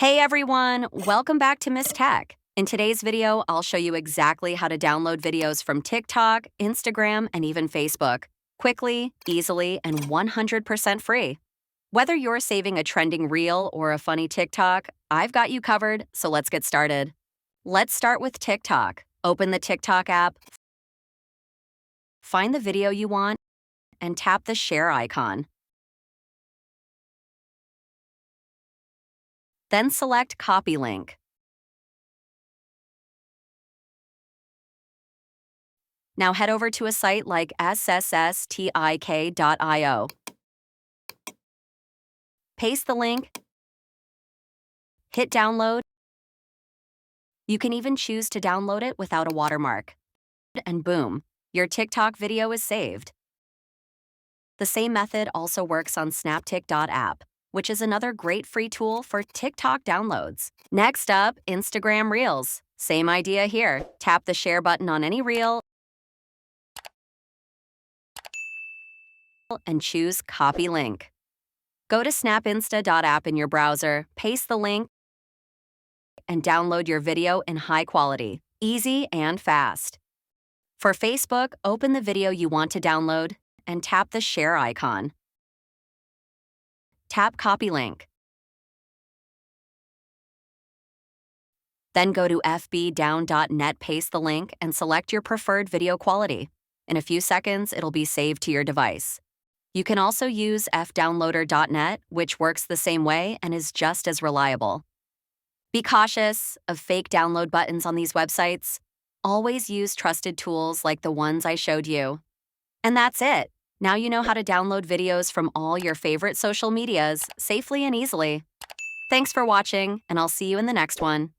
Hey everyone, welcome back to Miss Tech. In today's video, I'll show you exactly how to download videos from TikTok, Instagram, and even Facebook, quickly, easily, and 100% free. Whether you're saving a trending reel or a funny TikTok, I've got you covered, so let's get started. Let's start with TikTok. Open the TikTok app, find the video you want, and tap the share icon. Then select Copy Link. Now head over to a site like sstik.io. Paste the link, hit download. You can even choose to download it without a watermark. And boom, your TikTok video is saved. The same method also works on snaptik.app, which is another great free tool for TikTok downloads. Next up, Instagram Reels. Same idea here. Tap the share button on any reel and choose Copy Link. Go to snapinsta.app in your browser, paste the link, and download your video in high quality, easy and fast. For Facebook, open the video you want to download and tap the share icon. Tap Copy Link. Then go to fbdown.net, paste the link, and select your preferred video quality. In a few seconds, it'll be saved to your device. You can also use fdownloader.net, which works the same way and is just as reliable. Be cautious of fake download buttons on these websites. Always use trusted tools like the ones I showed you. And that's it. Now you know how to download videos from all your favorite social medias safely and easily. Thanks for watching, and I'll see you in the next one.